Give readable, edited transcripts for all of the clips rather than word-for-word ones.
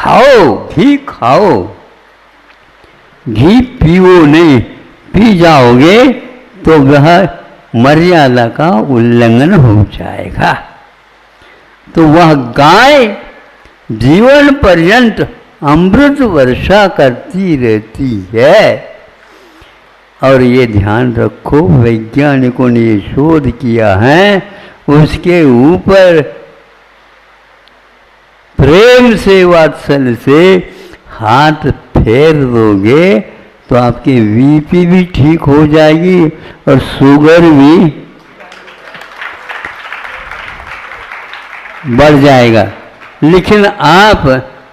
खाओ, घी खाओ, घी पियो नहीं, पी जाओगे तो वह मर्यादा का उल्लंघन हो जाएगा। तो वह गाय जीवन पर्यंत अमृत वर्षा करती रहती है। और ये ध्यान रखो, वैज्ञानिकों ने ये शोध किया है, उसके ऊपर प्रेम से, वात्सल्य से हाथ फेर दोगे तो आपकी बीपी भी ठीक हो जाएगी और शुगर भी बढ़ जाएगा। लेकिन आप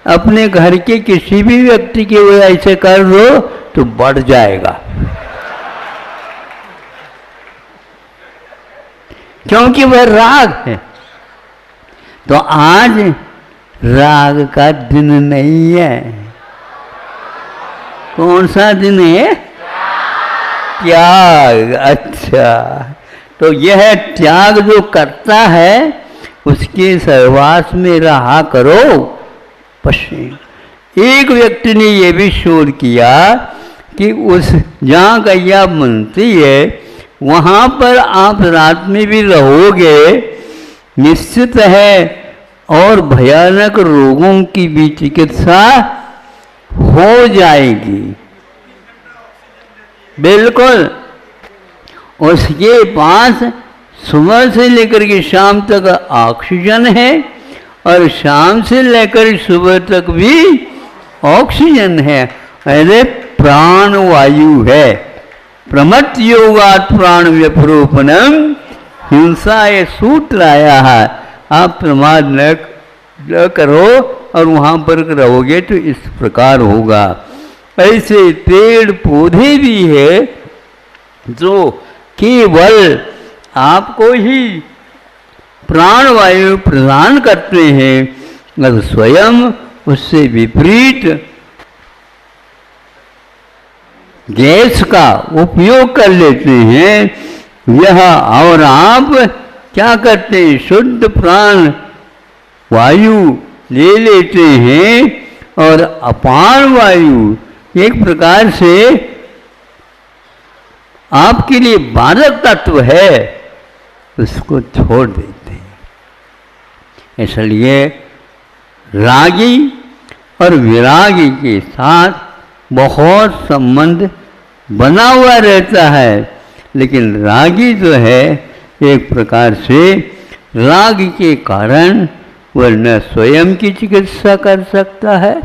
अपने घर के किसी भी व्यक्ति के वो ऐसे कर दो तो बढ़ जाएगा, क्योंकि वह राग है। तो आज राग का दिन नहीं है। कौन सा दिन है? त्याग। अच्छा, तो यह त्याग जो करता है उसके सहवास में रहा करो। पश्चिम एक व्यक्ति ने यह भी शोध किया कि उस जहाँ गैया बनती है वहाँ पर आप रात में भी रहोगे, निश्चित है, और भयानक रोगों की भी चिकित्सा हो जाएगी। बिल्कुल, उसके पास सुबह से लेकर के शाम तक ऑक्सीजन है और शाम से लेकर सुबह तक भी ऑक्सीजन है। अरे प्राण वायु है। प्रमत योगात प्राण व्यपरोपणम, हिंसा ये सूत्र आया है। आप प्रमाद न करो और वहाँ पर रहोगे तो इस प्रकार होगा। ऐसे पेड़ पौधे भी है जो केवल आपको ही प्राणवायु प्रदान करते हैं, अगर स्वयं उससे विपरीत गैस का उपयोग कर लेते हैं यह, और आप क्या करते हैं, शुद्ध प्राण वायु ले लेते हैं और अपान वायु एक प्रकार से आपके लिए बाधक तत्व है, उसको छोड़ देते हैं। इसलिए रागी और विरागी के साथ बहुत संबंध बना हुआ रहता है, लेकिन रागी जो है एक प्रकार से राग के कारण वह न स्वयं की चिकित्सा कर सकता है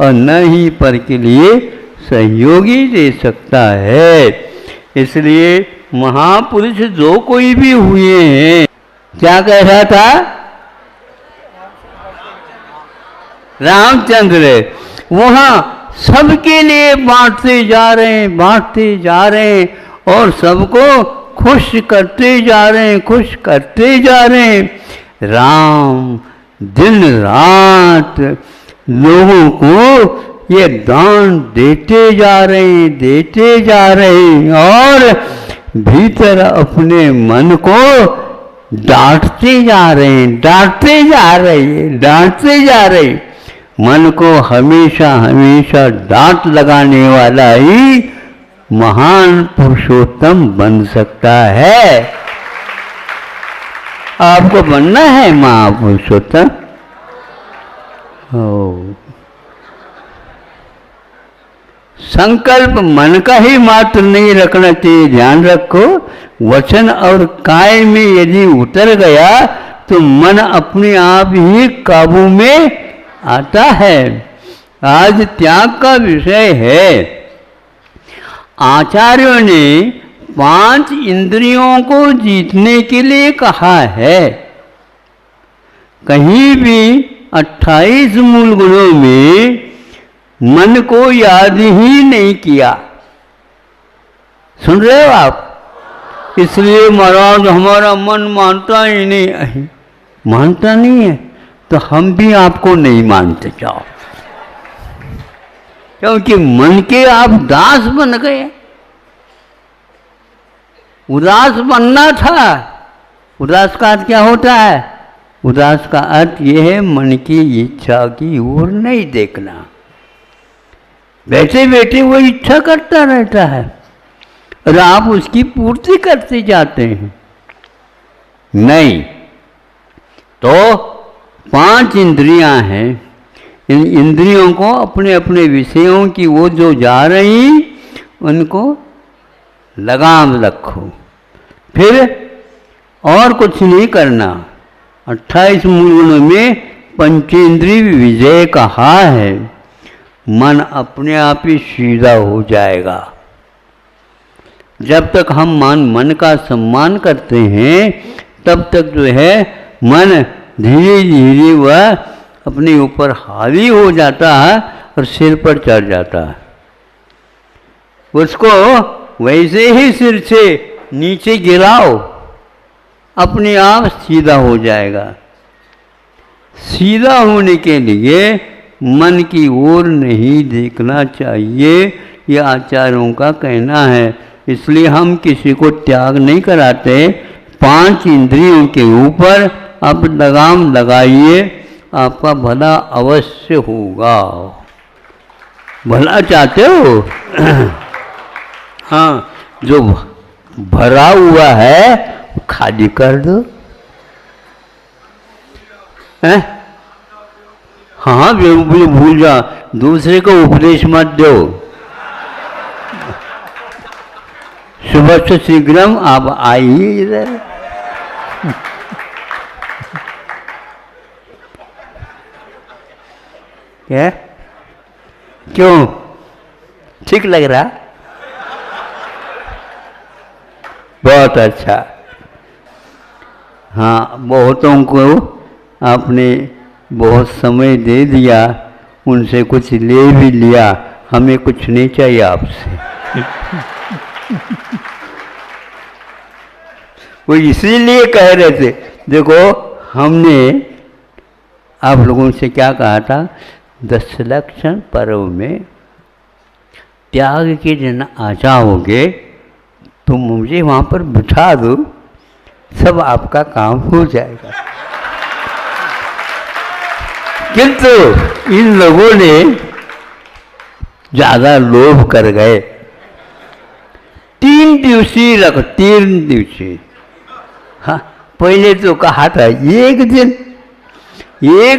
और न ही पर के लिए सहयोगी दे सकता है। इसलिए महापुरुष जो कोई भी हुए हैं, क्या कह रहा था? रामचंद्र वहाँ सबके लिए बांटते जा रहे हैं, बांटते जा रहे हैं और सबको खुश करते जा रहे हैं, खुश करते जा रहे हैं। राम दिन रात लोगों को ये दान देते जा रहे हैं, देते जा रहे हैं और भीतर अपने मन को डांटते जा रहे हैं, डांटते जा रहे हैं, डांटते जा रहे हैं। मन को हमेशा हमेशा डांट लगाने वाला ही महान पुरुषोत्तम बन सकता है। आपको बनना है महापुरुषोत्तम। संकल्प मन का ही मात्र नहीं रखना चाहिए, ध्यान रखो। वचन और काय में यदि उतर गया तो मन अपने आप ही काबू में आता है। आज त्याग का विषय है। आचार्यों ने 5 इंद्रियों को जीतने के लिए कहा है। कहीं भी 28 मूल गुणों में मन को याद ही नहीं किया। सुन रहे हो आप? इसलिए महाराज हमारा मन मानता ही नहीं, मानता नहीं है तो हम भी आपको नहीं मानते। जाओ, क्योंकि मन के आप दास बन गए। उदास बनना था। उदास का क्या होता है? उदास का अर्थ यह है मन की इच्छा की ओर नहीं देखना। बैठे बैठे वो इच्छा करता रहता है और आप उसकी पूर्ति करते जाते हैं। नहीं, तो 5 इंद्रियां हैं, इन इंद्रियों को अपने अपने विषयों की वो जो जा रही उनको लगाम रखो, फिर और कुछ नहीं करना। 28 मूल गुणों में पंचेंद्रिय विजय कहा है। मन अपने आप ही सीधा हो जाएगा। जब तक हम मन का सम्मान करते हैं तब तक जो है मन धीरे धीरे वह अपने ऊपर हावी हो जाता है और सिर पर चढ़ जाता है। उसको वैसे ही सिर से नीचे गिराओ, अपने आप सीधा हो जाएगा। सीधा होने के लिए मन की ओर नहीं देखना चाहिए, यह आचार्यों का कहना है। इसलिए हम किसी को त्याग नहीं कराते। 5 इंद्रियों के ऊपर आप लगाम लगाइए, आपका भला अवश्य होगा। भला चाहते हो? हाँ, जो भरा हुआ है खाली कर दो। हैं? हाँ, भूल जा, दूसरे को उपदेश मत दो। सुबह से शीघ्रम आप आइए इधर। क्या? क्यों? ठीक लग रहा? बहुत अच्छा। हाँ, बहुतों को आपने बहुत समय दे दिया, उनसे कुछ ले भी लिया, हमें कुछ नहीं चाहिए आपसे। वो इसीलिए कह रहे थे, देखो हमने आप लोगों से क्या कहा था, 10 लक्षण पर्व में त्याग के दिन आ जाओगे तो मुझे वहाँ पर बिठा दो, सब आपका काम हो जाएगा। किंतु इन लोगों ने ज़्यादा लोभ कर गए। 3 दिवसीय। हाँ, पहले तो कहा था एक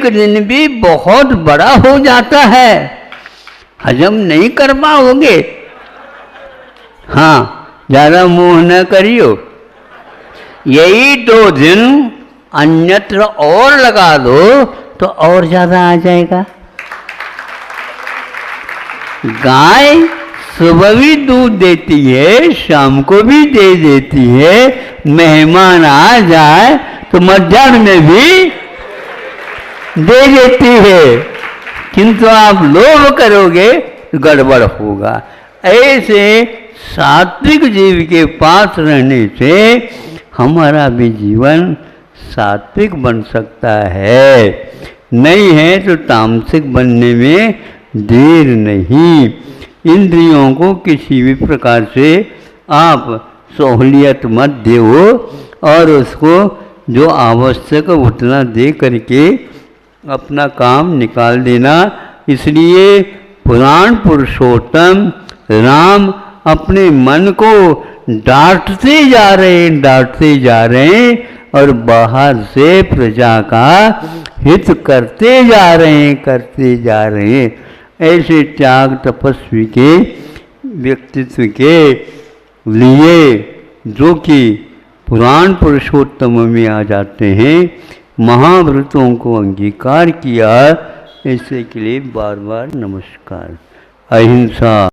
दिन भी बहुत बड़ा हो जाता है, हजम नहीं कर पाओगे। हाँ, ज़्यादा मोह न करियो, यही 2 दिन अन्यत्र और लगा दो तो और ज़्यादा आ जाएगा। गाय सुबह भी दूध देती है, शाम को भी दे देती है, मेहमान आ जाए तो मध्याह्न में भी दे देती है। किंतु आप लोभ करोगे तो गड़बड़ होगा। ऐसे सात्विक जीव के पास रहने से हमारा भी जीवन सात्विक बन सकता है। नहीं है तो तामसिक बनने में देर नहीं। इंद्रियों को किसी भी प्रकार से आप सहूलियत मत दो और उसको जो आवश्यक उतना दे करके अपना काम निकाल देना। इसलिए पुराण पुरुषोत्तम राम अपने मन को डांटते जा रहे हैं और बाहर से प्रजा का हित करते जा रहे हैं। ऐसे त्याग तपस्वी के व्यक्तित्व के लिए जो कि पुराण पुरुषोत्तम में आ जाते हैं, महाव्रतों को अंगीकार किया, ऐसे के लिए बार बार नमस्कार। अहिंसा।